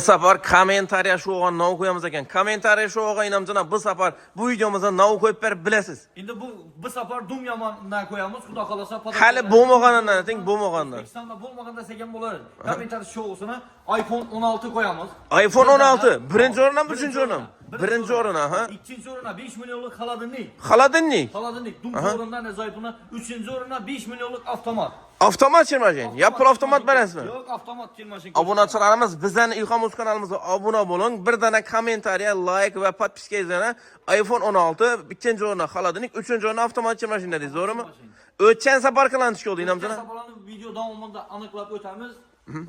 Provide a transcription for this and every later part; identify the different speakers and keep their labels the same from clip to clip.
Speaker 1: Bu safar kommentariya shu o'g'an nav qo'yamiz ekan. Kommentariya shu o'g'an inamjana bu safar bu videomizda nav qo'yib berib bilasiz.
Speaker 2: Endi bu safar dum yomondan qo'yamiz, xudo xolasa.
Speaker 1: Hali bo'lmaganidan ayting, bo'lmaganidan.
Speaker 2: O'zbekistonda bo'lmaganda sekin bo'ladi. Kommentariy shou'sini iPhone 16 qo'yamiz.
Speaker 1: iPhone 16 birinchi o'rinmi, uchinchi o'rinmi? Birinchi o'rin, ha.
Speaker 2: Ikkinchi o'rinda 5 millionlik xolodilnik.
Speaker 1: Xolodilnik.
Speaker 2: Dum o'rindan azoyibini, uchinchi o'rinda 5 millionlik avtomat.
Speaker 1: Avtomat chirmashin. Yapil avtomat berasizmi?
Speaker 2: Yo'q, avtomat chirmashin.
Speaker 1: Obunachilarimiz bizning Ilhom Uz kanalimizga obuna bo'ling. Bir dana kommentariya, like va podpiskangizga iPhone 16, ikkinchi o'rinda xolodilnik, uchinchi o'rinda avtomat chirmashin dedingiz, to'g'rimi? O'tgan safar qilanish oldi, inamjana.
Speaker 2: Safarlarni video davomida aniqlab o'tamiz.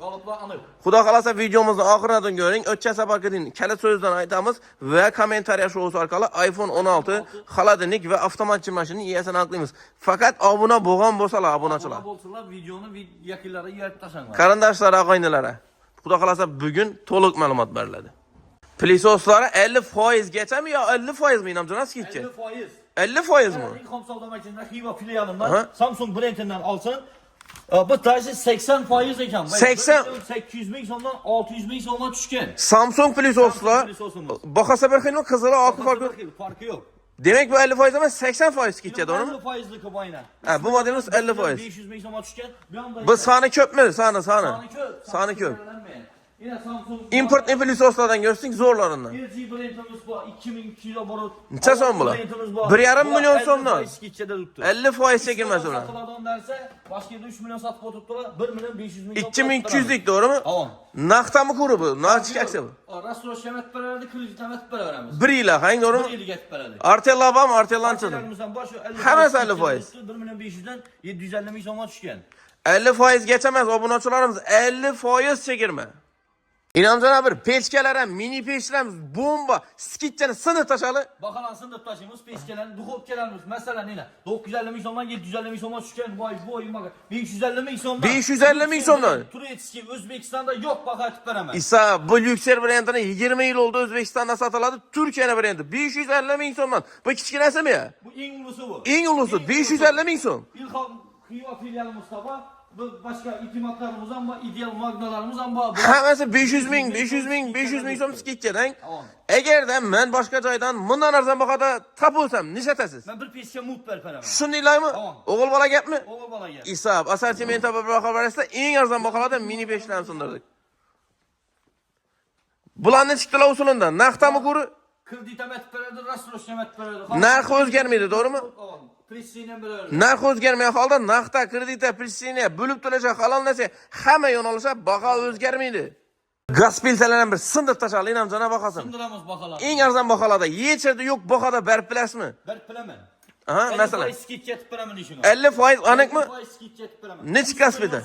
Speaker 2: G'oliblar aniq.
Speaker 1: Xudo xolasa videomizni oxiridan ko'ring. O'tgan safargining kalit so'zdan aytamiz va kommentariya shousi orqali iPhone 16, xolodilnik va avtomat mashinani egasini aniqlaymiz. Faqat obuna bo'lgan bo'lsalar, obunachilar.
Speaker 2: Bo'lsalar videoni yakunlariga yeritib tashlayman.
Speaker 1: Qarindoshlar, og'aynilari. Xudo xolasa bugun to'liq ma'lumot beriladi. Plisoslar 50% gachami yo 50% mi inamjana skidchi?
Speaker 2: 50%.
Speaker 1: 50%mi?
Speaker 2: Ilhom savdo markazida Xiva filialidan Samsung brendidan olsin. Bu taşı 80% ekan. 800 ming so'mdan 600 ming so'mga tushgan.
Speaker 1: Samsung plisoslar bahasa bir xil qizili oq
Speaker 2: farqi yo'q.
Speaker 1: Demek bu 50% emas, 80% skidchi, to'g'rimi?
Speaker 2: 50%lik bu aynan.
Speaker 1: Ha, bu modelimiz 50%.
Speaker 2: 500 ming so'mga tushgan.
Speaker 1: Bu soni ko'pmi? Soni ko'p.
Speaker 2: Yine Samsung
Speaker 1: Import plisoslardan görsün zorlarından.
Speaker 2: LG brendimiz bu 2200 oborot.
Speaker 1: Necha so'm bular? 1,5 million so'mdan. 50% çekilmez ular.
Speaker 2: Satıladan derse başka yerde 3 milyon satıp oturttular. 1 milyon 500 milyon.
Speaker 1: 2200'lik doğru mu?
Speaker 2: Tamam.
Speaker 1: Naqta mı kuru bu? Naqta aksa bu.
Speaker 2: Rastro şemet paraydı, kredi temet para veremiz.
Speaker 1: 1 yıl hangi doğru mu?
Speaker 2: 1 yıl get paraydı.
Speaker 1: Artella var mı? Artellan çıdı. Hemen 50%.
Speaker 2: 1 milyon 500'den 750 milyon so'mga tushgan.
Speaker 1: 50% geçemez obunachilarimiz 50% çekirme. İnamcan bir peçkelere, mini peçkelerimiz bomba, skitçeni sınıf taşalı.
Speaker 2: Bakalım sınıf taşımız, peçkelerimiz, duhopkelerimiz. Mesela ne? 950 milyon so'mdan 750 milyon so'mga tushgan. Vay bak. 550 milyon so'mdan.
Speaker 1: 550 milyon so'mdan.
Speaker 2: Turetski O'zbekistonda yok bak aytib beraman.
Speaker 1: İsa bu lükser brendini 20 yıl oldu O'zbekistonda satıladı. Türkiye'nin brendi 550 milyon so'mdan. Bu kichkinasi mi ya?
Speaker 2: Bu eng ulusi bu.
Speaker 1: Eng ulusi 550 milyon so'm.
Speaker 2: İlhom Xiva filiali Mustafa. Bu başka itimatlarımız ama ideal magnalarımız ama
Speaker 1: hammasi 500 ming so'm skitchadan. Agarda men boshqa joydan bundan arzon bahada topolsam nechasiz?
Speaker 2: Men bir peşke mut beraman.
Speaker 1: Shundaylarmi? O'g'il bola gapmi?
Speaker 2: O'g'il bola gap.
Speaker 1: Hisob, assortimenti va baho berasizda eng arzon baholarda mini 5 dan sundirdik. Bularni chiqdilar usulidan. Naqdami ko'ri?
Speaker 2: Kredit emet beradi, rastro emet beradi.
Speaker 1: Narxi o'zgarmaydi, to'g'rimi? Narx o'zgarmagan holda naqdda, kreditda, prissiniya bo'lib to'lashga halol narsa hamma yo'nalishda baho o'zgarmaydi. Gaz filtrlarini bir sindirib tashlaylik, inamjana bahosini.
Speaker 2: Sindiramiz baholar.
Speaker 1: Eng arzon baholarda hech yerda yo'q bahoda berib bilasizmi?
Speaker 2: Berib bilaman.
Speaker 1: Aha, masalan
Speaker 2: 50% skit ketib beraman ishini.
Speaker 1: 50% aniqmi?
Speaker 2: 50% skit ketib beraman.
Speaker 1: Necha gaz filtr?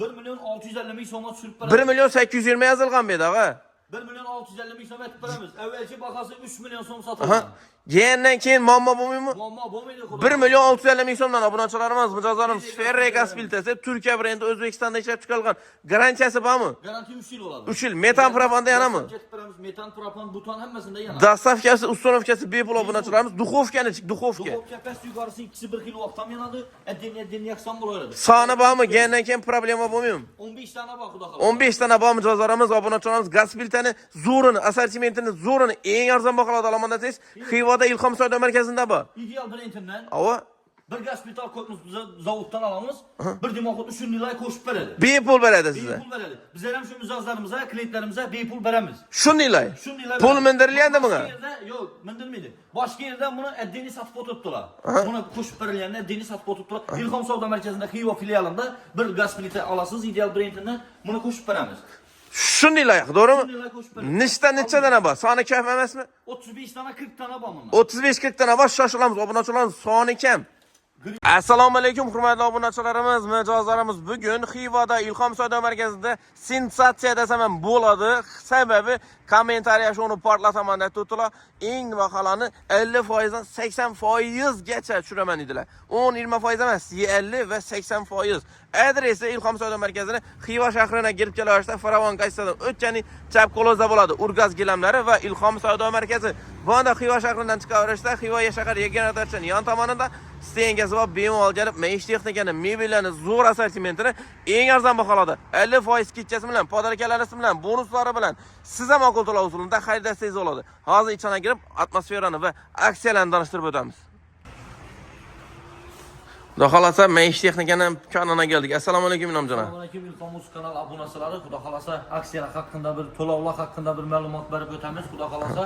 Speaker 2: 1 milyon 650 ming so'mga tushirib beraman.
Speaker 1: 1 milyon 820 yozilgan bu yerda, ha.
Speaker 2: 1 milyon 650 ming so'm etib beramiz. Avvalgi bahosi 3 milyon so'm sotilgan.
Speaker 1: Keyin keyin muammo bo'lmaymi?
Speaker 2: Muammo bo'lmaydi xudo.
Speaker 1: 1 milyon 650 ming so'mdan obunachilarimiz, mijozlarimiz Ferrey gaz filtrasi Turkiya brendi O'zbekistonda ishlab chiqarilgan. Garantiyasi bormi?
Speaker 2: Garantiya 3 yil bo'ladi.
Speaker 1: 3 yil. Metan propanda yanami?
Speaker 2: Ketib beramiz. Metan, propan, butan hammasida yanadi.
Speaker 1: Dastavkasi, ustonovkasi bepul obunachilarimiz duxovkani chik, duxovka.
Speaker 2: Duxovka past yuqorisi ikisi 1 xil vaqtdan yanadi. Adden yaksam bo'laveradi.
Speaker 1: Soni bormi? Keyin problema bo'lmaymi?
Speaker 2: 15 dana bor xudo xohlasa.
Speaker 1: 15 dana bor mijozlarimiz, obunachilarimiz gaz filtrini zo'rini, assortimentini zo'rini eng arzon baholarda olaman desangiz, Xivoda Ilhom savdo markazida bor.
Speaker 2: Ideal brendidan.
Speaker 1: Ava
Speaker 2: bir gaz filtr ko'rimiz zavoddan olamiz. Bir demoqot 3 yillar qo'shib beradi.
Speaker 1: Bepul beradi sizga.
Speaker 2: Bepul beradi. Bizlar ham shu mijozlarimizga, klientlarimizga bepul beramiz.
Speaker 1: Shundaylar. Pul mindirilganda bunga?
Speaker 2: Yo'q, mindirmaydi. Boshqa yerdan buni addini sotib o'tiribdilar. Buni qo'shib berilganini addini sotib o'tiribdilar. Ilhom savdo markazida Xiva filialida bir gaz filtr olasiz, ideal brendidan buni qo'shib beramiz.
Speaker 1: Shundaylar, to'g'rimi? Necha dana bor? Soni kam emasmi?
Speaker 2: 35 dana 40 dana bor bunda.
Speaker 1: 35-40 dana bor, shoshilamiz, obunachilarimiz soni kam. Assalomu alaykum hurmatli obunachilarimiz, mijozlarimiz. Bugun Xivoda Ilhom savdo markazida sensatsiya desam ham bo'ladi. Sababi kommentariya shuni portlataman deb turdilar. Eng baholarni 50% dan 80% gacha tushiraman dedilar. 10-20% emas, 50 va 80%. Adresi Ilhom savdo markazini Xiva shahriga kirib kelishda Faravon qaysidan o'tgani chap qo'lozda bo'ladi. Urgaz gilamlari va Ilhom savdo markazi. Bu yerda Xiva shahridan chiqaverishda Xiva shahar yagona tarafdan yon tomonida İstəyəngəsi var, bemalol gəlib məiş texnikani, mebellarni, zo'r assortimentini eng arzon baholarda 50% skidkasi bilan, podarkalarisi bilan, bonuslari bilan siz ham ma'qul to'lov usulida xaridlasangiz bo'ladi. Hozir ichana kirib atmosferani va aksiyalarni tanishtirib o'tamiz. Xudo xolasa məiş texnikani kanalına geldik. Assalomu alaykum inomjon.
Speaker 2: Assalomu alaykum Ilhomus kanal abunachilari. Xudo xolasa aksiyalar haqida bir to'lovlar haqida bir ma'lumot berib o'tamiz. Xudo xolasa.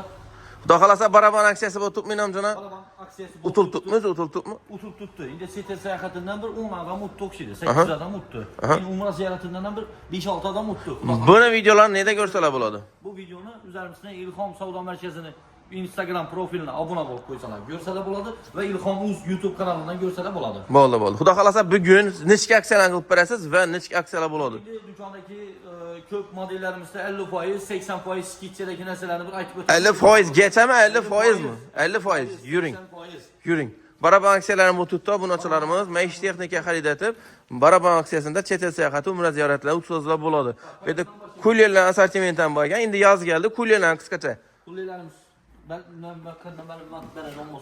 Speaker 1: Xudo xolasa baraban aksiyasi bo'lib turibmi inomjon?
Speaker 2: Baraban aksiyasi
Speaker 1: Utul tutmi? Utul tutmi?
Speaker 2: Utul tuttu. Endi Setel sayohatidan bir 10 adam o'tdi o'xshaydi. 8 adam o'tdi. Endi Umra ziyoratidan bir 5-6 adam o'tdi.
Speaker 1: Buni videolarni neda ko'rsalar bo'ladi?
Speaker 2: Bu videoni üzerimizde İlhom Savdo Merkezi'ni Instagram profiline abone olup koysalar görseler buladı ve İlhom Uz YouTube kanalından görseler buladı.
Speaker 1: Bo'ldi. Xudo xolasa bugun nechta aksiyalar qilib berasiz va nechta aksiyalar bo'ladi?
Speaker 2: Şimdi dükkandaki köp modellerimizde 50%, 80% skitçedeki neselerini bir aytıp ötürüyoruz.
Speaker 1: 50% geçemi 50% mi? 50% yuring.
Speaker 2: 80%.
Speaker 1: Yuring. Baraban aksiyalarni bu tutda bunachilarimiz məiş texnika xarid etib, baraban aksiyasında chet el seyahati, umra ziyoratlari, usullar bo'ladi. Bu yerda kulyerlar assortimentdan bo'lgan. Endi yoz keldi, kulyerlar qisqacha.
Speaker 2: Kulyelerimiz ben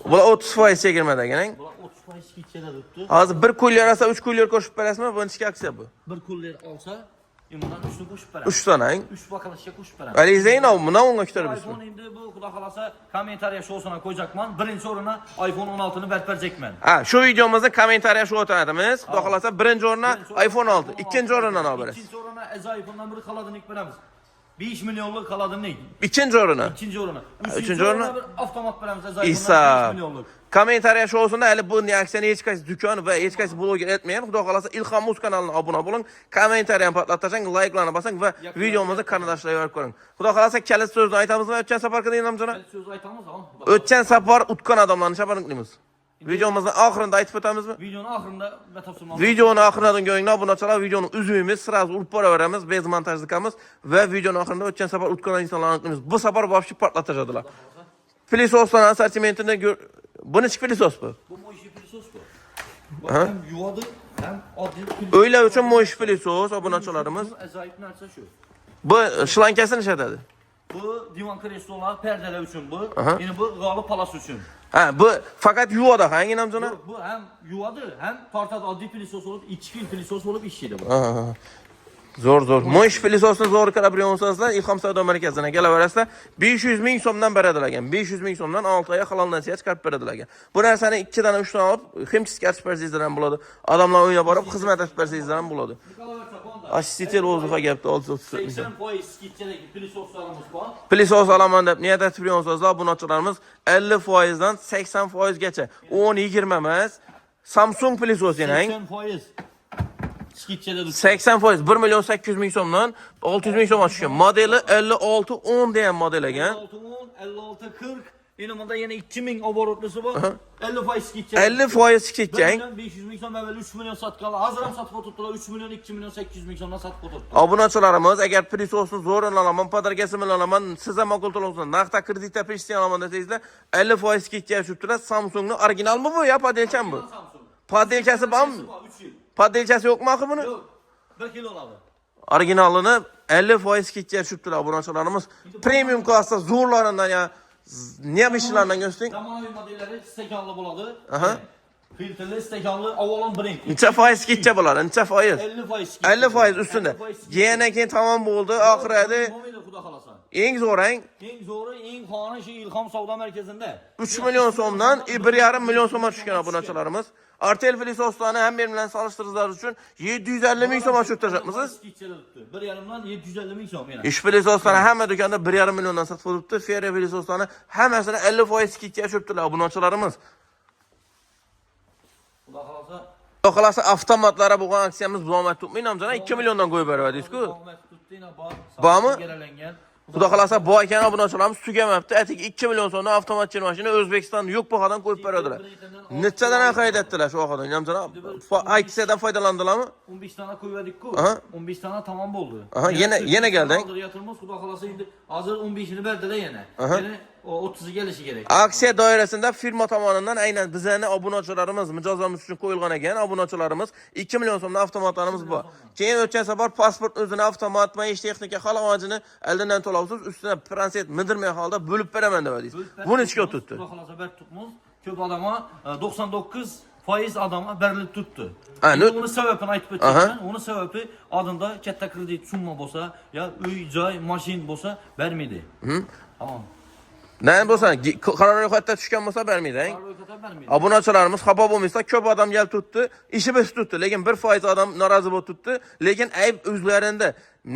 Speaker 1: Bular 30% chegirmada ekan.
Speaker 2: Bular 30% skitçede tuttu.
Speaker 1: Hozir bir kulyer olsa 3 kulyer qo'shib berasizmi? Bu nechta aksiya bu?
Speaker 2: Bir kulyer alsa bundan 3'ünü koşup veren.
Speaker 1: 3 tanang.
Speaker 2: 3 bakalışa koşup veren.
Speaker 1: Ali Zeynov buna o'nga ko'tarib
Speaker 2: iPhone indi bu Xudo xolasa kommentariya şovsuna koyacakman. Birinci o'ringa iPhone 16'ni berberjekman.
Speaker 1: Ha, şu videomuzda kommentariya şu o'tadimiz. Xudo xolasa birinchi o'ringa iPhone 6, ikkinchi o'rindan olamiz.
Speaker 2: İkinci o'ringa iPhone'dan biri qaladini beramiz. 5 milyonluk qaladini.
Speaker 1: İkinci o'ringa.
Speaker 2: İkinci o'ringa.
Speaker 1: Üçüncü o'ringa
Speaker 2: bir avtomat beramiz iPhone'dan
Speaker 1: İsa.
Speaker 2: 5 milyonluk.
Speaker 1: Kommentariya showsunda hali bu aksiyani hech qaysi do'kon va hech qaysi bloger etmagan. Xudo xolasa Ilhom Uz kanaliga obuna bo'ling, kommentariyani patlatashang, like'larni bosing va videomizni kanalda yorib ko'ring. Xudo xolasa kalit so'zni aytamizmi? O'tgan safarga deyinamjana?
Speaker 2: Söz aytamiz ha.
Speaker 1: O'tgan safar utgan odamlarni xabarini qilamiz. Videomuzning oxirida aytib o'tamizmi?
Speaker 2: Videonun ahırında batafsilman.
Speaker 1: Videonun oxiridan ko'ringlar, obunachilar videoni uzuyimiz, sразу urib boraveramiz, bez montajlikamiz va videoning oxirida o'tgan safar utgan insonlarni qilamiz. Bu safar vobshe patlatishadilar. Filisosdan assortimentini bu nechi filisos bu?
Speaker 2: Bu mo'yshi pilisos bu. Bu hem yuvadi hem oddiy pilisos.
Speaker 1: O'ylar uchun mo'ysh filisos obunachilarimiz.
Speaker 2: Ajoyib narsa shu.
Speaker 1: Bu shlankasini ishlatadi.
Speaker 2: Bu divan kreslolar, perdeler için bu. Yine bu g'olib palas için.
Speaker 1: Ha, bu faqat yuvadi, hangi namjona?
Speaker 2: Bu hem yuvadı hem tortadi oddiy pilisos olup, içki pilisos olup ishlaydi bu.
Speaker 1: Zo'r. Mo'ysh filisosni zo'r qilib biryonsizlar, Ilhom savdo markaziga kelaverasizlar. 500 ming so'mdan beradilar ekan. 500 ming so'mdan 6 oy halol nasiya chiqarib beradilar ekan. Bu narsani 2 dan 3 dan olib, himchiska ochib bersangizlar ham bo'ladi. Odamlar o'ynab borib, xizmat qilib bersangizlar ham bo'ladi. Asistitel o'ziga gapdi 634 ming.
Speaker 2: 80% skitchadagi pilisoslarimiz bor.
Speaker 1: Pilisos olaman deb niyat etib biryonsizlar, obunachilarimiz 50% dan 80% gacha. 10-20 emas. Samsung pilisos yana.
Speaker 2: 80%. Skitchada
Speaker 1: 80%, 1 milyon 800 ming so'mdan 600 ming so'mga tushgan. Modeli 5610 degan model ekan.
Speaker 2: 5640. Yine bunda yine 2000 oborotlusu bu. 50% skitcha.
Speaker 1: 50% skitchang.
Speaker 2: 500 ming so'm evvel 3 milyon satkalı. Hazır ham satib o'tibdilar. 3 milyon 2 milyon 800 ming so'mdan satib o'tibdi.
Speaker 1: Obunachilarimiz agar pilisosni zo'rini olaman, podarkasini olaman, siz ham ma'qul to'lovsiz. Naqdda kreditda peshni olaman desangizlar, 50% skitcha tushibdilar. Samsungni originalmi bu yo podelchami bu? Podelchasi bormi?
Speaker 2: 3 yil.
Speaker 1: Podelchasi yo'qmi axir buni?
Speaker 2: Yo'q. 1 kilo oladi.
Speaker 1: Originalini 50% skitcha tushibdilar obunachilarimiz. Premium klassda zo'rlaridan ya ne ishlardan göstering.
Speaker 2: Zamonaviy modelleri stekanlı buladı. Filtrli stekanlı avalon brend.
Speaker 1: Necha foiz skitcha bo'ladi? Necha foiz?
Speaker 2: 50% skitcha.
Speaker 1: 50% ustunda. Keyin keyin tamom bo'ldi, oxirida
Speaker 2: Xudo xolasa.
Speaker 1: eng zo'rang
Speaker 2: Eng zo'ri, eng xoni shu Ilhom savdo markazida.
Speaker 1: 3 milyon so'mdan 1,5 milyon so'mga tushgan obunachilarimiz. Artel filisoslarni ham men bilan solishtiringlar uchun 750 ming so'mga tushirajapmisiz?
Speaker 2: 1,5dan 750 ming so'm yana.
Speaker 1: Ish filisoslarni hamma do'konda 1,5 milliondan sotib o'tibdi. Feria filisoslarni hammasini 50% skitcha tushiribdilar obunachilarimiz.
Speaker 2: Xudo xolasa.
Speaker 1: Xudo xolasa avtomatlari bo'lgan aksiyamiz davom etib, menimcha 2 milliondan qo'yib beradi-ku. Bormi? Xudo xolasa bu ekan obunachilarimiz tugamabdi. Atik 2 million so'mdan avtomat chir mashina O'zbekiston yo'q bahodan qo'yib beradilar. Nechadan qaydatdilar shu vaqtda? Menimcha aksiyadan foydalandilarmi?
Speaker 2: 15 tane koyverdik-ku. 15 tane tamam oldu.
Speaker 1: Yine geldi.
Speaker 2: Yatırmaz Xudo xolasa endi hazır 15'ini berdilar yana. Yine o 30'u gelishi kerak.
Speaker 1: Aksiya doirasida firma tomonidan aynan bizlarni obunachilarimiz mijozlarimiz uchun qo'yilgan ekan. Obunachilarimiz 2 million so'mdan avtomatlarimiz bor. Keyin o'tgan safar pasport o'zini avtomat va ish texnika halovajini eldan to'lovsiz ustuna transit midirmay holda bo'lib beraman deb aytdingiz. Bu necha o'tibdi?
Speaker 2: Xudo xolasa ber tutmuz. Ko'p odamga 99% faiz adama berilib tuttu.
Speaker 1: Ha,
Speaker 2: Endi uni sababini aytib o'tayman. Uni sababi adında katta kredit summa bo'lsa, yo uy, joy, mashin bo'lsa, bermaydi. Tamam.
Speaker 1: Ne bo'lsa, qaror ro'yxatda tushgan bo'lsa bermaydi. Obunachilarimiz xafa bo'lmaysa, ko'p odam kelib tutdi, ishi biz tutdi, lekin 1% odam norozi bo'lib tutdi, lekin ayb o'zlarida.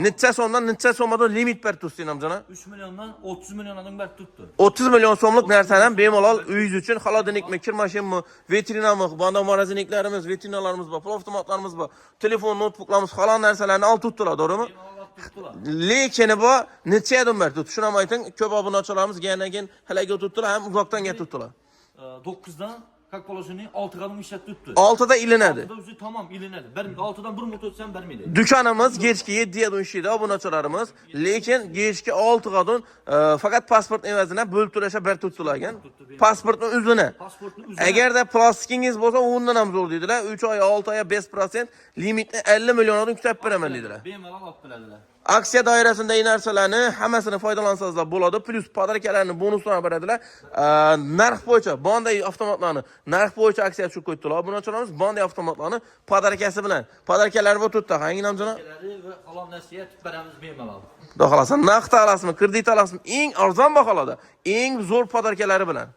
Speaker 1: Necha so'mdan necha so'mdan limit berib tutdi namjana?
Speaker 2: 3 milliondan 30 milyon adam berib tutdi.
Speaker 1: 30 milyon so'mlik narsadan bemalol uyingiz uchun xolodilnikmi, kir mashinmi, veterinarmi, banda moroziniklarimiz, veterinalarimiz bor, avtomatlarimiz bor, telefon, notebooklarimiz, xolos narsalarni olib tutdilar, to'g'rimi? Lekin bu necha adam berib tutdi? Shuni ham ayting, ko'p obunachilarimiz keyin halaga tutdilar, ham uzoqdan kelib tutdilar.
Speaker 2: 9dan как положение 6 kadın işlet tuttu.
Speaker 1: 6da ilinadi.
Speaker 2: 6da o'zi tamam ilinadi. 6dan 1 motor sen bermeydi.
Speaker 1: Dükkanımız geçki 7'ye dönüşüydü obunachilarimiz, lekin geçki 6 kadın fakat pasport evazine bölüp to'lashga ber tutdilargan. Pasportning o'zini. Agar da plastikingiz bo'lsa, undan ham zo'r dedilar. 3 oy, 6 oy 5% limitni 50 milliondan kutab beraman dedilar.
Speaker 2: Bemalol olib beradilar.
Speaker 1: Aksiya doirasida narsalarni hammasini foydalansangizlar bo'ladi. Plus podarkalarni bonuslarni beradilar. Narx bo'yicha Bondi avtomatlarni narx bo'yicha aksiya tushib qo'ydilar. Obunachilarimiz Bondi avtomatlarni podarkasi bilan podarkalar bu tutdi. Hangin namjana?
Speaker 2: Va qalon nasiya tutib beramiz bemalol.
Speaker 1: Xudo xolasa naqd olasizmi, kredit olasizmi? Eng arzon baholarda, eng zo'r podarkalari bilan.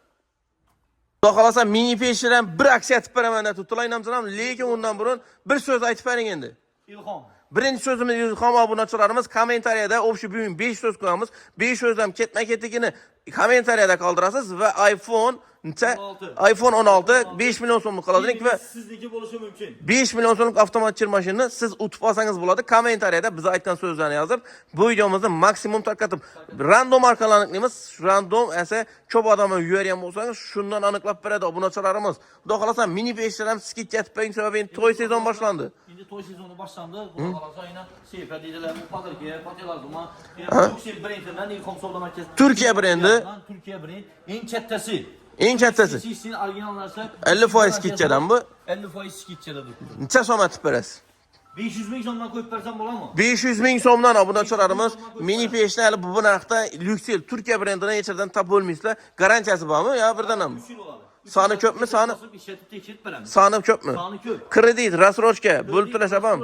Speaker 1: Xudo xolasa mini peshdan bir aksiya tutib beraman deb tutdilar namjana, lekin undan burun bir so'z aytib bering endi.
Speaker 2: Ilhom.
Speaker 1: Birinchi so'zimiz ilhom obunachilarimiz kommentariyada o'sha bugun 5 so'z qo'yamiz. 5 so'zdan ketma-ketligini kommentariyada qoldirasiz va iPhone 16 5 million so'mlik qoladi va
Speaker 2: sizniki bo'lishi mumkin.
Speaker 1: 5 million so'mlik avtomat chir mashinani siz utib olsangiz bo'ladi. Kommentariyada biz aytgan so'zlarni yozib, bu videomizni maksimum tarqatib, random orqalarimiz, random esa ko'p odamlar yurgan bo'lsangiz, shundan aniqlab beradi obunachilarimiz. Xudo xolasa mini peshlar ham skit yetib bering, sababi to'y sezon boshlandi.
Speaker 2: Endi to'y sezoni boshlandi. Xudo xolasa aynan sefa deydilar, padarka, patilarduma, Turkiya brendidan ilhom savdo markazi.
Speaker 1: Turkiya brendi.
Speaker 2: Turkiya brend eng kattasi.
Speaker 1: Eng kattasi.
Speaker 2: Sizin orijinal narsa
Speaker 1: 50% skitchadan bu.
Speaker 2: 50% skitchada turibdi.
Speaker 1: Necha so'm atib berasiz?
Speaker 2: 500 ming so'mdan qo'yib bersam bo'ladimi?
Speaker 1: 500 ming so'mdan obunachilarimiz mini peshni hali bu narxda Luxel Turkiya brendidan hechirdan topib bo'lmaysizlar. Garantiyasi bormi yo birdan ham? Soni ko'pmi? Soni ko'pmi?
Speaker 2: Soni ko'p.
Speaker 1: Kredit, rassrochka, bo'lib to'lashapam.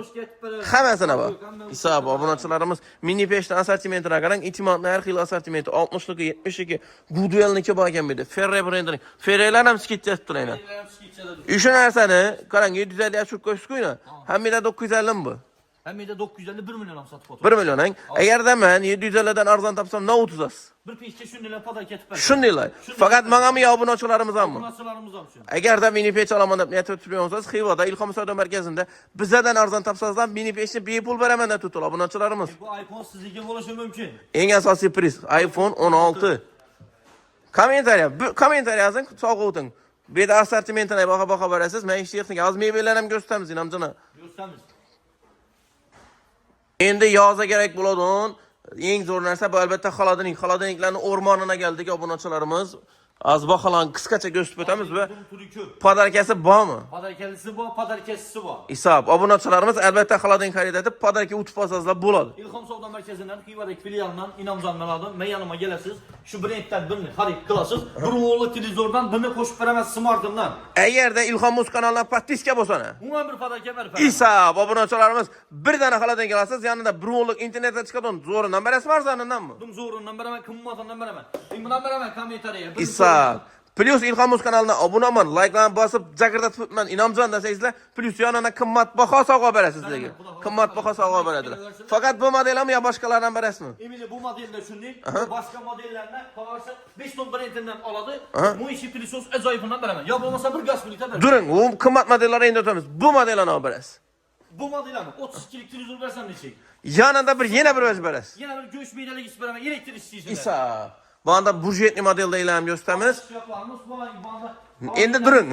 Speaker 1: Hammasini bor. Hisob obunachilarimiz mini peshni assortimentini qarang, itimatli har xil assortimenti 60ligi, 70ligi, Goodwillniki bor ekan bu yerda. Ferre brendining. Ferrelar ham skitcha tutdilar. O'sha narsani qarang 750 ga tushib qo'ysiz-ku. Hammida 950 mi bu?
Speaker 2: Hammida 950 1 million ham sotib qo'ydim.
Speaker 1: 1 million ang. Agarda men 750 dan arzon topsam, ne 30 as?
Speaker 2: Bir pechga shunday podarka ketib beradi.
Speaker 1: Shundaylar. Faqat menga mi obunachilarimiz hammi?
Speaker 2: Obunachilarimiz ham shu.
Speaker 1: Agarda mini pech olaman deb niyat qilib turgansiz, Xivoda Ilhom savdo markazida bizdan arzon topsangizlar mini pechni bepul beraman deb tutdilar obunachilarimiz.
Speaker 2: Bu iPhone sizniki bo'lishi mumkin.
Speaker 1: Eng asosiy priz iPhone 16. Kommentariya yozing, sog' o'ting. Bu yerda assortimentini baho berasiz. Men ish texnika az mebellarni ham ko'rsatamiz, namjana.
Speaker 2: Ko'rsatamiz.
Speaker 1: Endi yoza kerak bo'ladigan eng zo'r narsa bu albatta xolodilniklarni o'rmoniga keldik obunachilarimiz. Az baholan qisqacha ko'rsatib o'tamiz va podarkasi bormi?
Speaker 2: Podarkasi bor, podarkasi bor.
Speaker 1: Hisob obunachilarimiz albatta xolodilnik xarid etib podarka utib olsangizlar bo'ladi.
Speaker 2: Ilhom savdo markazidan Xivadagi filialidan inomzodni oldim. Men yanıma kelasiz. Shu brenddan birini xarid qilasiz. Bir o'g'li televizordan birini qo'shib beraman smartimdan.
Speaker 1: Agarda Ilhom Muz kanalidan podpiska bo'lsa-na,
Speaker 2: umuman bir podarka berib.
Speaker 1: Hisob obunachilarimiz bir dana xolodilnik olasiz, yanida bir o'g'lik internetda chiqadigan zo'ridan berasizmi, arzonidan mi?
Speaker 2: Zo'ridan beraman, qimmatdan beraman. Bundan beraman kommentariya.
Speaker 1: Plus Ilhom Muz kanaliga obuna bo'ling, likelarni bosib, jagirdatib o'tman, inomjon desangizlar, plus yanına qimmatbaho sovg'a berasiz sizlarga. Qimmatbaho sovg'a beradilar. Faqat bu modelmi yo boshqalardan berasizmi?
Speaker 2: Emili bu modelde shunday, boshqa modellarni qarasa 5 ton brendidan oladi. Bu ishi plyusos ajoyibidan beraman. Yo bo'lmasa bir gaz plita beraman.
Speaker 1: During, u qimmat modellarni endi o'tamiz. Bu modellarni olib berasiz.
Speaker 2: Bu modellarni 32 kilik televizor bersam nechik?
Speaker 1: Yanında yana bir o'z berasiz.
Speaker 2: Yana bir go'sht meydaligi beraman, elektrik istaysiz.
Speaker 1: Hisob. Bu anda budjetli modelda ilam gösteramiz. Endi during,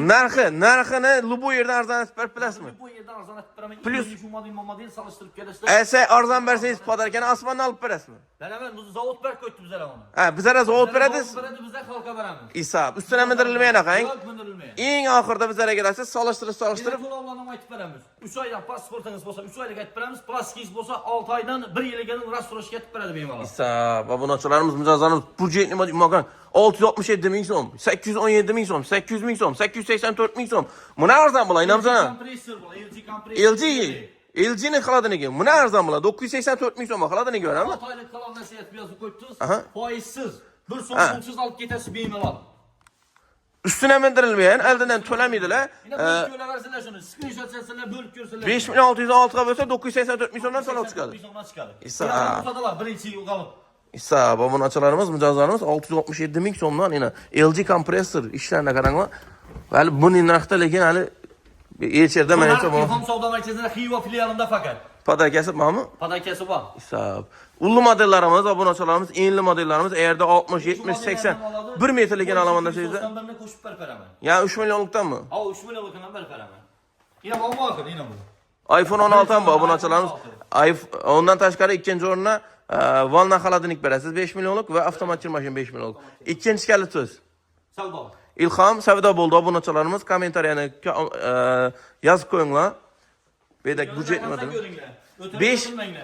Speaker 1: narxini bu yerdan arzon berib bilasizmi?
Speaker 2: Bu yerdan arzon beraman.
Speaker 1: Plus
Speaker 2: shu model solishtirib kelasiz.
Speaker 1: Esa arzon bersangiz podarkani osmondan olib berasizmi?
Speaker 2: Beraman, bu zavod berib qo'yibdi bizlar uni.
Speaker 1: Ha, bizlar zavod beradi.
Speaker 2: Bizlar xalqqa beramiz.
Speaker 1: Hisob. Ustidan mindirilmagan aqang.
Speaker 2: Yo'q, mindirilmagan.
Speaker 1: Eng oxirida bizlarga kelasiz, solishtirib.
Speaker 2: To'lovlarni aytib beramiz. 3 oydan pasportingiz bo'lsa, 3 oylik aytib beramiz. Plastikingiz bo'lsa, 6 oydan 1 yilga rastroshga aytib beradi bemalol.
Speaker 1: Hisob. Obunachilarimiz, mijozlarimiz budjetli mokan 667 ming so'm, 817 ming so'm, 800 ming so'm, 884 ming so'm. Buni arzon bo'lar, inamjana.
Speaker 2: Kompressor bo'lar, LG kompressor.
Speaker 1: LG'ni qiladiniki. Buni arzon bo'lar, 984 ming so'm qiladiniki berami?
Speaker 2: Toylik qalovnasiga yozib qo'yibsiz.
Speaker 1: Aha.
Speaker 2: Foizsiz, 1 so'm pulsiz olib ketasiz bemalol.
Speaker 1: Üstüne mindirilmeyen, elden tölemiydiler.
Speaker 2: Yine bo'lib ko'raversinlar shuni, screenshot cheksinlar, bo'lib ko'rsinlar.
Speaker 1: 5606 ga bo'lsa 986 ming so'mdan to'lab chiqadi. İsa.
Speaker 2: Sotadilar birinchi yil qolib.
Speaker 1: İsa, obunachilarimiz, mijozlarimiz 667 ming so'mdan yana LG kompressor ishlarına qaranglar. Hali buning narxi lekin hali hech yerda menimcha bu.
Speaker 2: Ilhom savdo markazida Xiva filialida faqat.
Speaker 1: Padakasi bormi?
Speaker 2: Padakasi bor.
Speaker 1: İsa. Ullu modellarimiz, obunachilarimiz, enli modellarimiz eğerde 60, 70, 80 1 metrlik alamanda sizde.
Speaker 2: Ben qo'shib berperaman.
Speaker 1: Ya 3 milyonlukdanmi?
Speaker 2: Ha, 3 milyonlukdan berperaman. Yine bu akın, yine bu.
Speaker 1: iPhone 16 ham bor obunachilarimiz. Ondan tashqari ikkinchi o'rinda Valna xaladinik berasiz 5 milyonluk ve avtomat mashin 5 milyonluk. İkinci kalit so'z.
Speaker 2: Savdo.
Speaker 1: İlham savdo bo'ldi obunachilarimiz, kommentariyani yozib qo'yinglar. Bedak budjet model.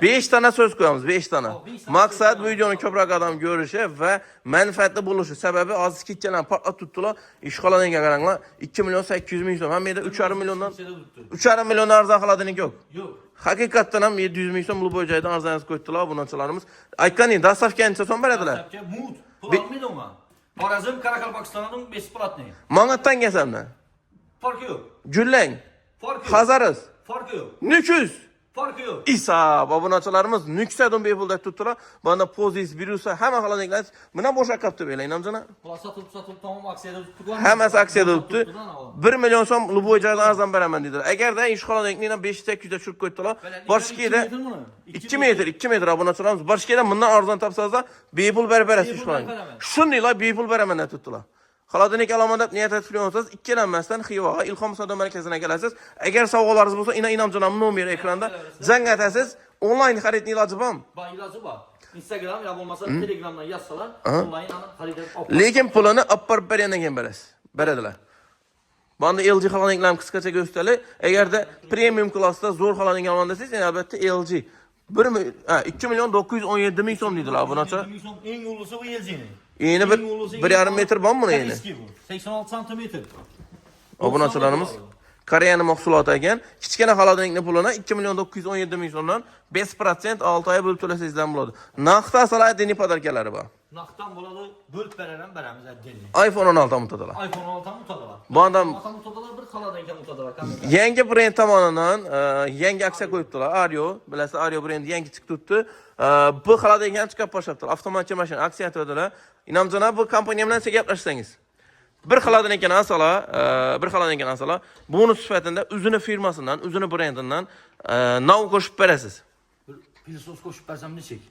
Speaker 1: 5 tane söz koyamiz, 5 tane. Maksat bu videonun ko'proq adam görüşü ve menfaatli buluşu. Sebebi az kitcheler patlat tuttular. İşgalanınca qaranglar 2 milyon 800 ming so'm. Hem de 3,5 milyondan 3,5 milyon arzon qiladiniki yo'q.
Speaker 2: Yo'q.
Speaker 1: Hakikaten ham 700 ming so'm bu joyda arzon yozib qo'ydilar obunachilarimiz. Aytganing, dastavkancha so'm beradilar.
Speaker 2: Dastavka mut. Pul olmaydi unga. Xorazm, Qoraqalpog'istonning besplatniy.
Speaker 1: Manatdan kelsamda.
Speaker 2: Farqi yo'q.
Speaker 1: Gullang,
Speaker 2: Farqi yo'q.
Speaker 1: Xazarız,
Speaker 2: Farqi yo'q.
Speaker 1: Nüküz.
Speaker 2: Farqi yo'q.
Speaker 1: İsa, obunachilarimiz nüksadon bepulda tutdilar. Bana pozis, virusa, hamma qiladinglar. Mana bo'sha qapti belang, namjana.
Speaker 2: Bular satılıb tamam aksiyada tutdilar.
Speaker 1: Hammasi aksiyada tutdi. 1 milyon so'm Luboy joyda arzon beraman dedilar. Agarda ishxonadagidan 5-800 ga tushirib qo'ydilar. Boshqada 2 metr obunachilarimiz boshqada bundan arzon topsangizlar, bepul berib berasiz ishxonaga. Shundaylar bepul beraman deb tutdilar. Xaladinik alamanda niyat etib olsangiz, ikkilanmasdan Xivaga Ilhom savdo markaziga kelasiz. Agar sovg'alaringiz bo'lsa, inamjonim nomeri ekranda zang atasiz. Onlayn xaridning iloji bormi?
Speaker 2: Bor, iloji bor. Instagram ya bo'lmasa Telegramdan yozsalar, onlayn xarid olib.
Speaker 1: Lekin pulini olib bergandan keyin berasiz. Beradilar. Bunda LG xaladiniklarni qisqacha ko'rsatali. Agarda premium klassda zo'r xaladik olgansiz, albatta LG 2 milyon 917 ming so'm deydilar obunachilar.
Speaker 2: Eng ulusi bu LG'ning.
Speaker 1: Yeni 1,5 metr bormi buni yeni?
Speaker 2: 86 santimetr.
Speaker 1: Obunachilarimiz Koreyaning mahsuloti ekan. Kichkina xaladinikning pulini 2 milyon 917 ming so'mdan 5% 6 oy bo'lib to'lasangizdan bo'ladi. Naqd asolat diniy podarkalari bor.
Speaker 2: Naqddan bo'ladi, bo'lib beramiz addenli.
Speaker 1: iPhone 16 mutadilar.
Speaker 2: iPhone 16 mutadilar.
Speaker 1: Bu adam
Speaker 2: mutadilar, bir xaladinikdan mutadilar.
Speaker 1: yangi brend tomonidan yangi aksiya qo'yibdilar. Ario, bilasiz, Ario brendi yangi chiqdi. Bu xaladinikdan chiqib boshlayaptilar. Avtomat mashin aksiya qiladilar. Inamjana bu kompaniya bilan gaplashsangiz. Bir xaladinikdan asala, bonus sifatida o'zini firmasidan, o'zini brendidan nav qo'shib berasiz.
Speaker 2: Pilosos qo'shib bersam nechik?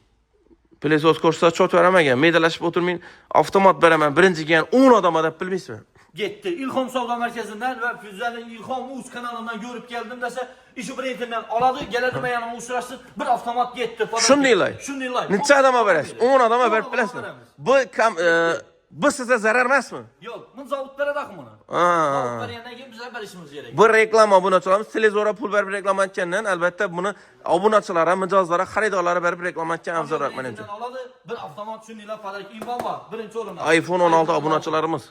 Speaker 1: Pilosos qo'shsa chot beramagan, medalashib o'tirmang, avtomat beraman, birinchi kelgan 10 odam deb bilmaysizmi?
Speaker 2: Getdi. Ilhom savdo markazidan va Füzerning Ilhom Uz kanalidan ko'rib keldim desa, ishi brendidan oladi, keladimi yana uchrashsin, bir avtomat getdi.
Speaker 1: Shundaylar. Necha odam berasiz? 10 odam berib bilasizmi? Bu sizga zarar emasmi?
Speaker 2: Yo'q, men zavod beradaqmi buni? Zavod bergandan keyin biz berishimiz kerak.
Speaker 1: Bu reklama obunachilarimiz televizorga pul berib reklama etgandan, albatta buni obunachilar, mijozlar, xaridorlar berib reklama etgan afzalroq menimcha.
Speaker 2: Oladi, bir avtomat shundaylar podarik imkon bor. Birinchi o'rinda.
Speaker 1: iPhone 16 obunachilarimiz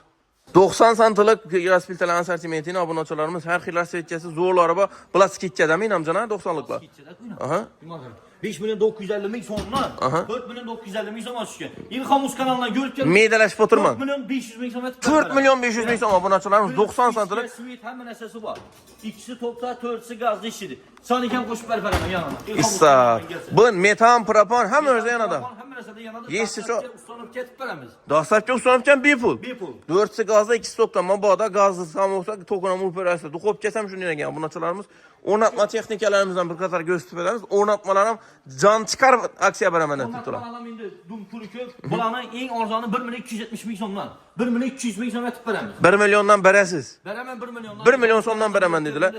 Speaker 1: 90 santilik velosipedlar assortimentini obunachilarimiz har xil rasvetchasi zo'rlari bor. Plastik ikkadami namjana 90liklar. Aha.
Speaker 2: 5 milyon 950 ming so'mdan 4 milyon 950 ming so'm tushgan. Ilhom Uz kanalidan ko'rib keldim.
Speaker 1: Medalashib o'tirman.
Speaker 2: 4 milyon 500 ming so'm.
Speaker 1: 4 milyon 500 ming so'm obunachilarimiz 90 santilik.
Speaker 2: Hamma narsasi bor. Ikkisi to'pda, to'rtisi gazda ishidi. Soni ham qo'shib beraman yanına.
Speaker 1: İssa. Bu metan, propan hamma o'zida yanada.
Speaker 2: Hamma narsada yanada.
Speaker 1: Yesi çok.
Speaker 2: Ustanib ketib beramiz.
Speaker 1: Dastlabki ustanibdan bepul.
Speaker 2: Bepul.
Speaker 1: 4'si gazda, 2'si tokdan. Mabodo gazli samosa, to'qinam operatsiya. Duxovkasam shunday ekan obunachilarimiz. O'rnatma texnikalarimizdan bir qator ko'rsatib beramiz. O'rnatmalar ham jon chiqarib aksiya beraman deb turibdilar.
Speaker 2: O'rnatmalar endi dum puli ko'p. Bularning eng arzoni 1 milyon 270 ming so'mdan. 1 milyon 200 ming so'm etib beramiz.
Speaker 1: 1 milyondan berasiz.
Speaker 2: Beraman 1 milyondan.
Speaker 1: 1 milyon so'mdan beraman dedilar.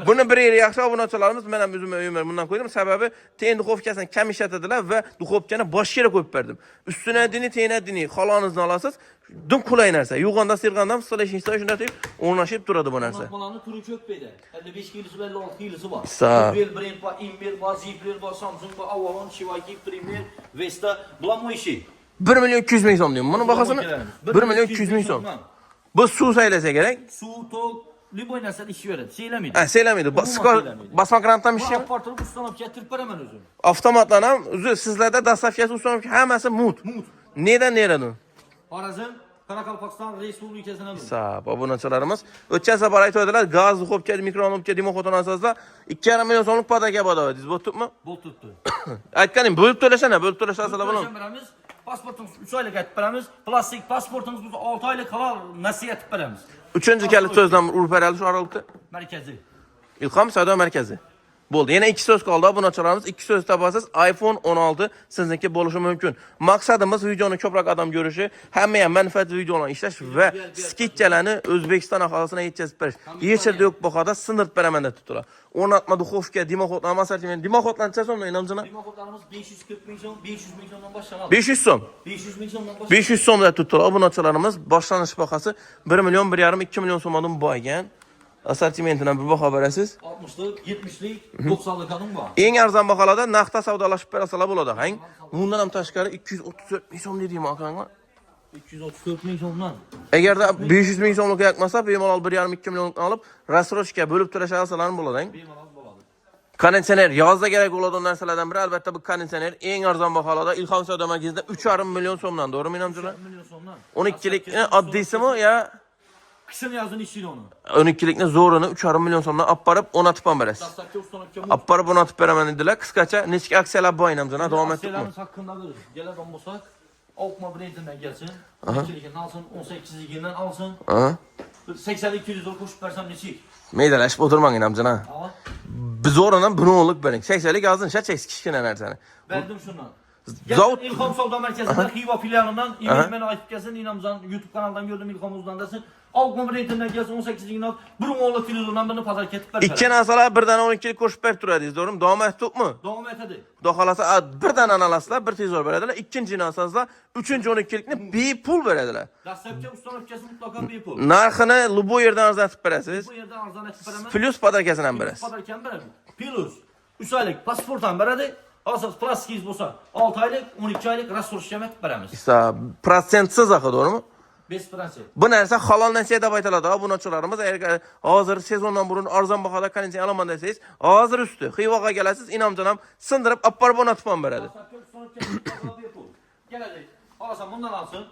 Speaker 1: Buni bir yeri yaxshi obunachilarimiz men ham o'zimga uyimlar bundan qo'ydim. Sababi teyin duxovkasini kam ishlatadilar va duxovkani boshqa yerga qo'yib berdim. Ustuna dini, teyina dini xolonizni olasiz. Dum qulay narsa. Yo'g'onda sirg'andam silashingizda shunday deb o'rnashib turadi bu narsa.
Speaker 2: Bularning turi ko'p edi. 55 kilosi va 56 kilosi bor.
Speaker 1: Sa.
Speaker 2: Brend bor, Imbel bor, Zipler bor, Samsung bor, Avalon, Shivaki, Premier, Vesta, bular mo'yishi.
Speaker 1: 1 milyon 200 ming so'm deyman. Buni bahosini 1 milyon 200 ming so'm. Bu suv saylasa kerak.
Speaker 2: Suv, tok, liboy narsani ishi beradi. Seylamaydi.
Speaker 1: Ha, seylamaydi. Basma grantdan ishlaymi?
Speaker 2: Appartni ustanobga kirib beraman o'zim.
Speaker 1: Avtomatlar ham o'zi sizlarda dastavkasi ustanobka hammasi mut. Nedan?
Speaker 2: Xorazm, Qoraqalpog'iston Respublikasidan.
Speaker 1: Sap, obunachilarimiz o'tgan safar aytadilar, gaz duxovka, mikronovka, dimoxotani asosida 2,5 million so'mlik podaka bodava deysiz. Bo'ptimi?
Speaker 2: Bo'pti.
Speaker 1: Aytganing bo'lib to'lashana, bo'lib to'lashasalar bo'ladi.
Speaker 2: Beramiz. Pasportingiz 3 oylik aytib beramiz. Plastik pasportingiz bo'lsa 6 oylik halol nasiya aytib beramiz.
Speaker 1: 3-kalit so'zdan urib beradi shu oraliqda.
Speaker 2: Markaziy.
Speaker 1: Ilhom savdo markazi. Bo'ldi. Yana 2 so'z qoldi. Obunachilarimiz 2 so'z topasiz. iPhone 16 sizniki bo'lishi mumkin. Maqsadimiz videoni ko'proq odam ko'rishi, hamma ham manfaatli videolarni ishlash va skitchalarni O'zbekiston aholisine yetkazib berish. Hech yerda yo'q bahada sindirib beraman deb turibdilar. O'rnatma duxovka, dimoxotlar assortiment. Dimoxotlarni so'mdan inamjina?
Speaker 2: Dimoxotlarimiz 540 ming so'm, 500 ming so'mdan boshlanadi.
Speaker 1: 500 so'm.
Speaker 2: 500 ming so'mdan boshlanadi.
Speaker 1: 500 so'mda tutdilar. Obunachilarimiz boshlanish bahasi 1 million 1,5 2 million so'mdan bo'lgan. Assortimentidan bir baho berasiz.
Speaker 2: 60lik, 70lik, 90lik ham bor.
Speaker 1: Eng arzon baholarda naqdda savdolashib berasalar bo'ladi. Hang. Bundan ham tashqari 234 ming so'm deydi akanglar.
Speaker 2: 234 ming so'mdan.
Speaker 1: Agarda 500 ming so'mlik yoqmasa, bemalol 1,5-2 millionlik olib, rassrochka bo'lib to'lashasalar bo'ladi.
Speaker 2: Bemalol bo'ladi.
Speaker 1: Konditsioner yozda kerak bo'ladigan narsalardan biri albatta bu konditsioner eng arzon baholarda Ilhom savdo markazida 3,5 million so'mdan, to'g'rimi menimchalar?
Speaker 2: 1 million so'mdan.
Speaker 1: 12lik oddiysimi yo
Speaker 2: Qism yozini ishlaydi uni.
Speaker 1: 12likni zo'rini 3,5 million so'mdan olib borib o'rnatib ham berasiz.
Speaker 2: Dastlabki ustanobga
Speaker 1: Olib borib o'rnatib beraman dedilar. Qisqacha nechta aksiyalar bor menimchalar davom ettirib.
Speaker 2: Aksiyalarimiz haqida keladigan bo'lsak, Alkma brendidan kelsin. 2likdan olsin, 18ligidan olsin. 80-200 dollar qo'shib bersam nechik?
Speaker 1: Meydalashib o'tirmang menimchalar. Biz o'rnidan bunonlik bering. 80lik hozir shachaks kichkina narsani.
Speaker 2: Berdim shundan.
Speaker 1: Zavod
Speaker 2: Ilhom savdo markazida Xiva filialidan email aytib kelsin, Inamzon YouTube kanalidan gördüm Ilhom o'zidan desin. Alkma brendidan kelsin 18ligidan bir o'nlik televizordan birini pazar ketib beradi.
Speaker 1: Ikki narsalar birdan 12lik qo'shib berib turadingiz, to'g'rimi? Davom etdikmi?
Speaker 2: Davom etadi.
Speaker 1: Xudo xolasa birdan analaslar, bir televizor beradilar. Ikkinchi narsasizlar, 3-12likni bepul beradilar.
Speaker 2: Dastlabki ustanobkasi mutlaqo bepul.
Speaker 1: Narxini lubo yerdan arzonlatib berasiz.
Speaker 2: Bu yerdan arzon etib beraman.
Speaker 1: Plus podarkasini ham berasiz.
Speaker 2: Podarkani beradi. Plus 3 oylik pasport ham beradi. Hozir plastikingiz bo'lsa 6 oylik, 12 oylik rassrochka etib beramiz.
Speaker 1: Esa prosentsiz axı, to'g'rimi?
Speaker 2: 5%.
Speaker 1: Bu narsa halol nasiya deb aytiladi. Obunachilarimiz hozir sezondan burun arzon bahoda konditsioner olaman desangiz, hozir usti Xivoga kelasiz, Inomjon ham sindirib olib borib o'rnatib ham beradi.
Speaker 2: Keladi. Olasan bundan olsin.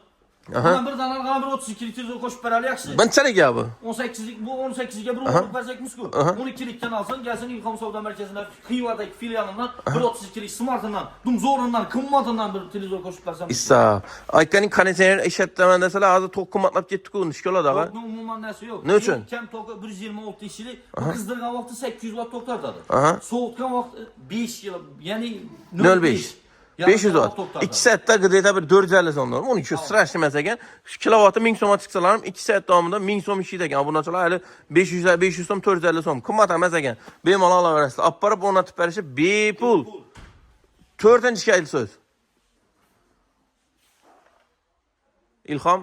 Speaker 2: Bundan bir dana qana bir 32lik televizor qo'shib berali yaxshi.
Speaker 1: Bunchalik ya bu.
Speaker 2: 18lik bu 18ga bir o'rnatib bersakmiz-ku. 12likdan olsin, gelsin Ilhom savdo markazida Xivadagi filialidan bir 32lik smartdan, zo'rindan, qimmatindan bir televizor qo'shib bersam.
Speaker 1: Issa, aytganing konditsioner ishlataman desalar, hozir to'q qimmatlab ketdi-ku, nishkoladi ag'a.
Speaker 2: Umuman narsa yo'q.
Speaker 1: Ne uchun?
Speaker 2: Kam to'qi 120 volt ishli, qizdirgan vaqti 800 watt to'q tortadi.
Speaker 1: Aha.
Speaker 2: Sovutgan vaqti 5 yil, ya'ni
Speaker 1: 0,5. 500 watt. 2 soatda g'idayda bir 450 so'm. Uni shu strashni emas ekan. Kilovati 1000 so'mga chiqsalar ham 2 soat davomida 1000 so'm ishlaydi ekan. Obunachilar hali 500 so'm, 450 so'm. Qimmat emas ekan. Bemalol olaverasiz. Olib borib o'rnatib berishi bepul. 4-kalit so'z. Ilhom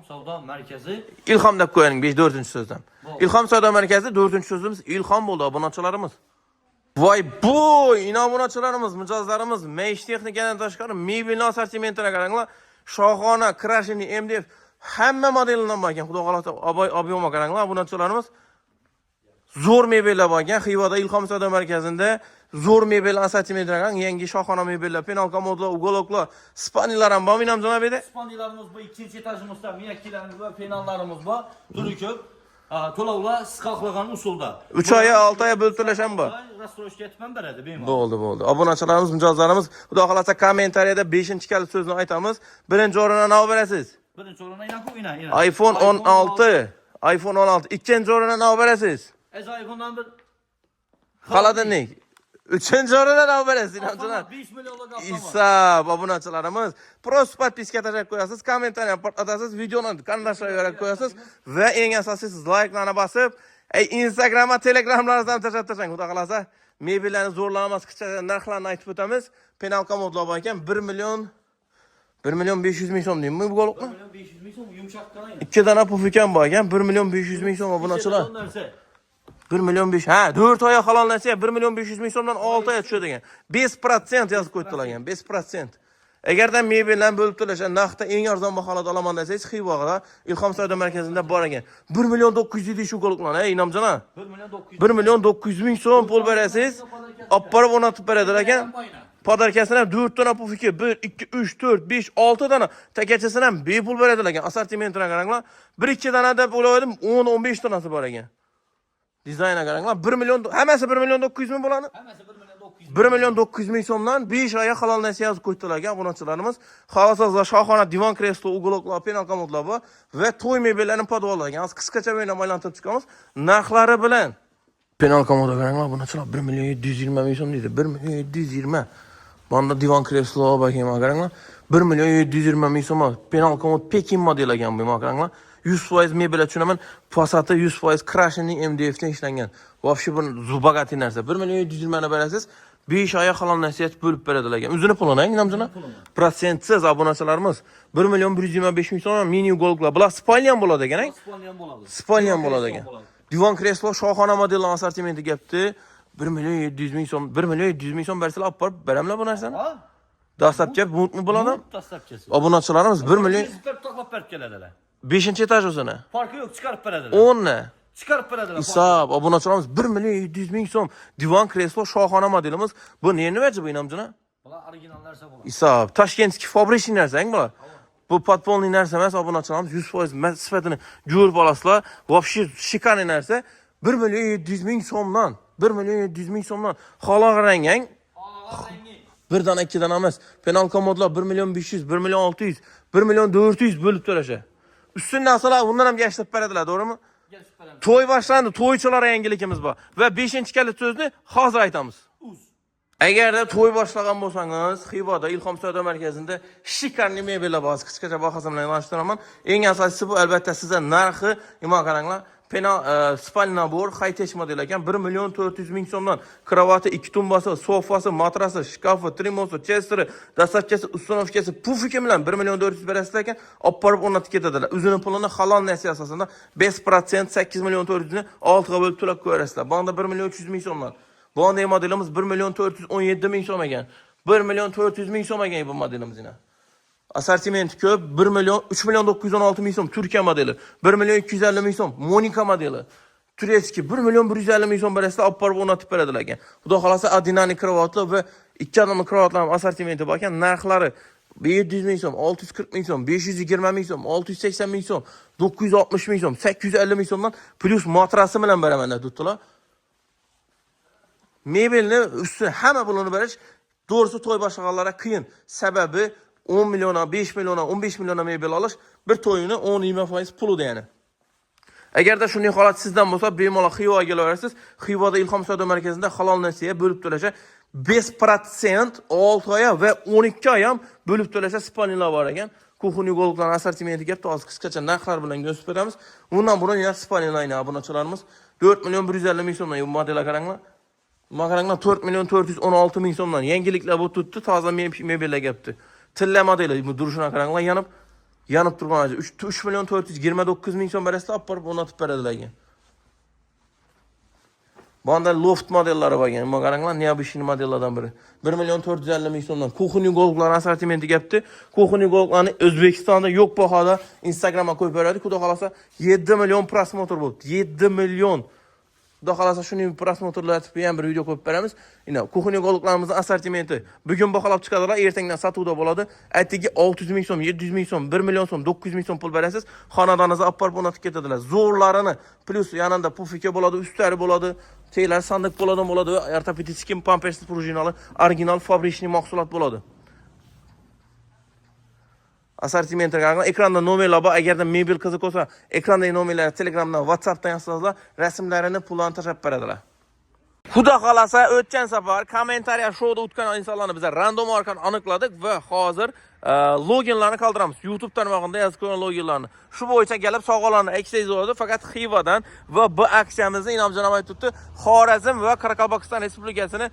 Speaker 2: savdo markazi.
Speaker 1: Ilhom deb qo'ying 4-so'zdan. Ilhom savdo markazi 4-so'zimiz Ilhom bo'ldi obunachilarimiz. Voy boy, obunachilarimiz, mijozlarimiz, mesh texnikadan tashqari mebelni assortimentini qaranglar. Shohona, Krashini, MDF hamma modelidan bor ekan. Xudo xolasa ob'yomga qaranglar obunachilarimiz. Zo'r mebellar bor ekan. Xivada Ilhom savdo markazida zo'r mebel assortimentini qarang. Yangi shohona mebellar, penalka modlar, ugoloklar, spaniyalar ham bor. Menam janob edi.
Speaker 2: Spaniyalarimiz bor, ikkinchi etajimizda miyakkilarimiz bor, penallarimiz bor. Turi ko'p. To'lovlar isqoqlagan usulda.
Speaker 1: 3 oy, 6 oy bo'lib to'lash ham bor.
Speaker 2: Rassrochka etib ham beradi bemalol.
Speaker 1: Bo'ldi. Obunachilarimiz, mijozlarimiz, xudo xolasa kommentariyada 5-kalit so'zni aytamiz. Birinchi o'rinni nima berasiz?
Speaker 2: Birinchi o'rinni ina.
Speaker 1: iPhone 16. iPhone 16. Ikkinchi o'rinni nima berasiz?
Speaker 2: iPhone'dan bir
Speaker 1: Xaladinlik. Uchinchi o'rinni nima berasiz?
Speaker 2: 5 millionlik avtomat.
Speaker 1: Issa, obunachilarimiz, prosta podpiska tashab qo'yasiz, kommentariy portlatasiz, videoni qanday qo'yasiz va eng asosiysi siz like-larni bosib, Instagram va Telegramlaringizdan tashab tashlang. Xudo xolasa, mebellarni zo'rlamas, qisqacha narxlarni aytib o'tamiz. Penalka modlar bor ekan, 1 million 500 ming so'm deymi bu g'olibni?
Speaker 2: 1 million 500 ming so'm yumshoq qarang.
Speaker 1: 2 dana pufikan bor ekan, 1 million 500 ming so'm obunachilar. 1 million 5. Ha, 4 oy halollansa 1 million 500 ming so'mdan 6 oy tushadi ekan. 5% yozib qo'ydilar ekan, 5%. Agarda mebeldan bo'lib to'lashgan narxda eng arzon baholada olaman desangiz, Xivoda Ilhom savdo markazida bor ekan. 1 million 900 deydi shu golqlar. Ey Inomjon, 1 million 900 ming so'm pul berasiz. Olib borib o'rnatib beradilar ekan. Podarkasini ham 4 dona pufiki, 1 2 3 4 5 6 dona takachasini ham bepul beradilar ekan. Assortimentini qaranglar. 1-2 dona deb o'yladim, 10-15 donasi bor ekan. Dizayniga qaranglar. 1 million, hammasi 1 million 900 ming bo'ladi.
Speaker 2: Hammasi 1 million 900 ming.
Speaker 1: 1 million 900 ming so'mdan 5 oyga halol nasiya yozib qo'ydilar ekan obunachilarimiz. Xalosozlar shohona divan kreslo, ugoloklar, penal komodlar bor va to'y mebellarini podvollar ekan. Az qisqacha o'ynab aylantirib chiqamiz. Narxlari bilan penal komoda qaranglar, bunachilar 1 million 720 ming so'm deydi. 1 million 720. Bunda divan kreslo bakayım qaranglar. 1 million 720 ming so'm. Penal komod Pekin model ekan bu qaranglar. 100% mebel tushinaman. Passat'ı 100% Crash'ning MDF'dan ishlangan. Вообще bu zubagati narsa. 1 million 720 ni berasiz. 5 oyga halol nasiyat bo'lib beradilar ekan. O'zini pulini, Inomjon. Prosentsiz obunachilarimiz 1 million 125 ming so'm mini golglar. Bular spalni ham bo'ladi ekan,
Speaker 2: Spalni ham bo'ladi.
Speaker 1: Spalni ham bo'ladi ekan. Divan kreslo shohona modellar assortimenti kelibdi. 1 million 700 ming so'm, 1 million 700 ming so'm bersalar olib borib beramlar bu narsani. Dastlabki butmi bo'ladi?
Speaker 2: Dastlabkisi.
Speaker 1: Obunachilarimiz 1 million
Speaker 2: to'plab berib keladilar.
Speaker 1: 5-etaj o'zini.
Speaker 2: Farqi yo'q, chiqarib beradilar.
Speaker 1: 10 ni.
Speaker 2: Chiqarib beradilar.
Speaker 1: Hisob, obunachilarimiz 1 million 700 ming so'm. Divan kreslo shohona modelimiz. Bu neni verdi bu Inomjon?
Speaker 2: Bular original narsa bo'ladi.
Speaker 1: Hisob, Toshkentdagi fabrikniy narsa, bular. Bu podpolniy narsa emas, obunachilarimiz 100% sifatini ko'rib olasizlar. Вообще shikani narsa. 1 million 700 ming so'mdan, 1 million 700 ming so'mdan xaloq rangang. Bir dona 2 dona emas. Penal komodlar 1 million 500, 1 million 600, 1 million 400 bo'lib to'lasha. Ustun narsalar undan ham yashirib beradilar, to'g'rimi? To'y boshlandi, to'ychilar yangilikimiz bor va 5-kalit so'zni hozir aytamiz. Agarda to'y boshlagan bo'lsangiz, Xivoda Ilhom savdo markazida shikarli mebellar bor. Qisqacha bahosini bilan e'lon. Eng asosiysi bu albatta sizga narxi, nima qaranglar, penal spalni nabor high-tech model ekan. 1 million 400 ming so'mdan kravati, 2 tumbasi, sofasi, matrasi, shkafi, trimosi, chesteri, dastlabkisi, ustunovkasi, pufiki bilan 1 million 400 berasiz ekan, olib borib o'rnatib ketadilar. O'zini pulini halol nasiya asosida 5% 8 million 400 ni 6 ga bo'lib to'lab qo'yasizlar. Bunda 1 million 300 ming so'mdan. Bu anda modelimiz 1 million 417 ming so'm ekan. 1 million 400 ming so'm ekan bu modelimiz yana. Assortiment ko'p. 1 million 3 million 916 ming so'm Turkiya modeli. 1 million 250 ming so'm Monika modeli. Turetski 1 million 150 ming so'm berasizlar, olib borib o'rnatib beradilar ekan. Xudo xolasa Adinani kravatlar va 2 adamli kravatlar assortimenti bor ekan. Narxlari 700 ming so'm, 640 ming so'm, 520 ming so'm, 680 ming so'm, 960 ming so'm, 850 ming so'mdan plus matrasi bilan beraman dedilar. Mebelni usti hamma pulini berish doğrusu to'y boshlaganlarga qiyin. Sababi 10 million, 5 million, 15 million mebel olish bir to'yini 10-20% pulida yani. Agarda shunday holat sizdan bo'lsa, bemalol Xivoga kelaverasiz. Xivoda Ilhom savdo markazida halol nasiya bo'lib to'lasha 5% 6 oy va 12 oy ham bo'lib to'lasha spalnilar bor ekan. Kuxuniy golqlar assortimenti kelibdi, hozir qisqacha narxlar bilan ko'rsatib beramiz. Bundan burun yana spalnilarni obunachilarimiz 4 million 150 ming so'mdan bu modellar qaranglar. Makaranglar 4 million 416 ming so'mdan yangiliklar bu tutdi, toza mebellar kelibdi. Tilla modeli bu durishini qaranglar, yanib turgan 3 million 429 ming so'm berasizlar, olib borib o'rnatib beradilar ekan. Bunda loft modellari bor ekan. Qaranglar, neobishniy modellardan biri. 1 million 450 ming so'mdan kuxuniy golqlar assortimenti kelibdi. Kuxuniy golqlarni O'zbekistonda yo'q bahoda Instagramga qo'yib beradi. Xudo xolasa 7 million prosmotr bo'ldi. 7 million. Xudo xolasa shuning prosmotrlar atib ham bir video qo'yib beramiz. Ina kuxuniy golqlarimizning assortimenti bugun baholab chiqadilar, ertangdan sotuvda bo'ladi. Aytdiki 600 ming so'm, 700 ming so'm, 1 million so'm, 900 ming so'm pul berasiz. Xonadoningizga olib borib o'rnatib ketadilar. Zo'rlarini plus yanında pufika bo'ladi, ustlari bo'ladi, teylar sandiq bo'ladi, ortopedik pampers prujinali original fabrikniy mahsulot bo'ladi. Assortimenti qaranglar, ekranda nomerlar bor. Agarda mebel qiziq bo'lsa, ekrandagi nomerlarni Telegramdan, WhatsAppdan yozsangizlar, rasmlarini pullarni tashab beradilar. Xudo xolasa o'tgan safar kommentariya shouda o'tgan insonlarni biz random orqali aniqladik va hozir loginlarni qoldiramiz. YouTube tarmog'ida yozib qo'ygan loginlarni. Shu bo'yicha kelib sovg'alarni eksangiz bo'ladi, faqat Xivodan va bu aksiyamizni Inomjon amay tutdi. Xorazm va Qoraqalpog'iston Respublikasini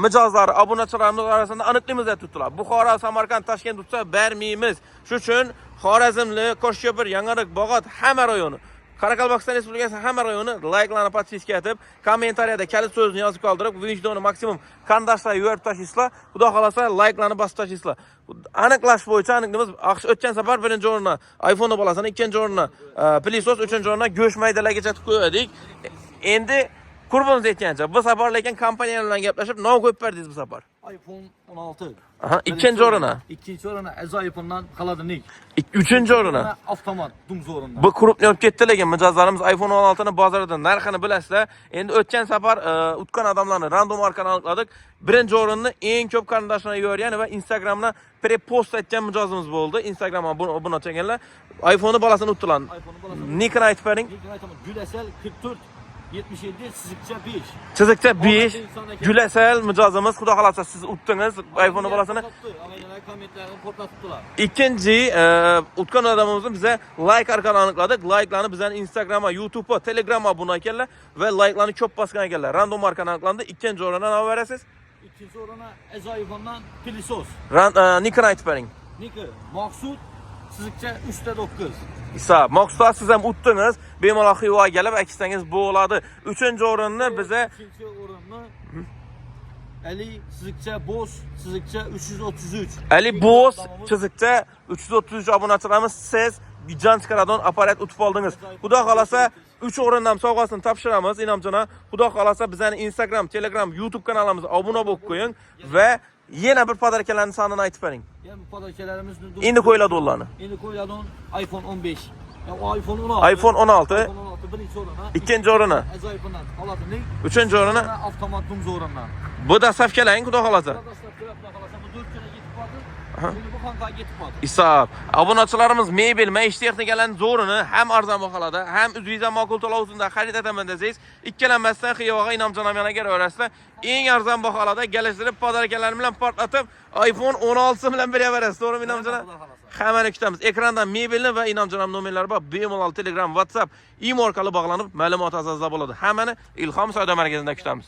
Speaker 1: mijozlari, obunachilarimiz orasida aniqlaymiz deb tutdilar. Buxoro, Samarqand, Toshkent tutsa bermaymiz. Shu uchun Xorazmli, Qo'shko'pir, Yangiariq, Bog'ot hamma rayoni Qoraqalpog'iston Respublikasi hamma rayoni like'larni podpiska etib, kommentariyada kalit so'zni yozib qoldirib, videoni maksimum qarindoshlarga yo'yib tashlaysizlar. Xudo xolasa like'larni bosib tashlaysizlar. Aniqlash bo'yicha aniqimiz o'tgan safar birinchi o'rinni iPhone bolasini, ikkinchi o'rinni Pilisos, uchinchi o'rinni go'sht maydalarigacha qo'ydik. Endi qurbimiz yetgancha bu safar lekin kompaniyalar bilan gaplashib, nom qo'yib berdingiz bu safar.
Speaker 2: iPhone 16.
Speaker 1: Aha, ikkinchi o'rinni.
Speaker 2: İkinci o'rinni iPhone'dan Xaladenik.
Speaker 1: Uchinchi o'rinni.
Speaker 2: Avtomat dumzo'rindan.
Speaker 1: Bu quribni olib ketdi lekin mijozlarimiz iPhone 16 ni bozorda narxini bilasizlar. Endi o'tgan safar utgan odamlarni random orqali aniqladik. Birinchi o'rinni eng ko'p qarindoshlarga yo'rgan va Instagramdan prepost etgan mijozimiz bo'ldi. Instagramga buni ochganlar iPhone bolasini utdilar. Nikini aytib bering.
Speaker 2: Gülasel 44 77 sizikcha 5.
Speaker 1: Chizikcha 5. Gülasel mijozimiz, xudo xolasa siz utdingiz iPhone bolasini.
Speaker 2: Kommentlarni portlatibdilar.
Speaker 1: İkinci utkan adamımızı bize like orqali aniqladik. Like'larni bizning Instagram'a, YouTube'a, Telegram'a buna ekanlar ve like'larni ko'p bosgan ekanlar. Random orqali aniqlandi. Ikkinchi o'rindan olib berasiz.
Speaker 2: İkinci o'rinni iPhone'dan Pilisos.
Speaker 1: Nikini aytib bering.
Speaker 2: Niki Maqsud sizikcha 3'te 9.
Speaker 1: İsa, Maqsudlar siz ham utdingiz. Bemalol Xivoga kelib aksangiz bo'ladi. Uchinchi o'rinni bize
Speaker 2: Üçüncü o'rinni Ali sizikcha Boz, sizikcha 333.
Speaker 1: Ali Boz, chizikcha 333 obunachilarimiz siz jon chiqaradigan apparat utib oldingiz. Xudo xolasa 3 o'rindan sovg'asini topshiramiz Inomjon. Xudo xolasa bizning Instagram, Telegram, YouTube kanalimizga obuna bo'lib qo'ying va yana bir podarkalarning sonini aytib bering.
Speaker 2: Yani podarkalarimizni
Speaker 1: Endi qo'yiladi ularni.
Speaker 2: Endi qo'yiladi iPhone 15. Ya iPhone 16.
Speaker 1: iPhone 16,
Speaker 2: birinchi o'rinda.
Speaker 1: ikkinchi o'rinni,
Speaker 2: iPhone'dan Xaladenik.
Speaker 1: uchinchi o'rinni.
Speaker 2: Avtomat dumzo'rindan.
Speaker 1: Bu da safkalaring xudo xolasa. Hisob. Obunachilarimiz mebel, maishiy texnikalarning zo'rini ham arzon baholarda, ham o'zingizdan ma'qul to'lovda xarid etaman desangiz, ikkilanmasdan Xiyoga Inomjon amanaga orasida eng arzon baholarda galashtirib podarkalar bilan portlatib iPhone 16 bilan beraverasiz. To'g'rimi Inomjon? Hammani kutamiz. Ekrandan mebelni va Inomjon nomerlari bor. Bemalol Telegram, WhatsApp, imo orqali bog'lanib ma'lumot asosida bo'ladi. Hammani Ilhom savdo markazida kutamiz.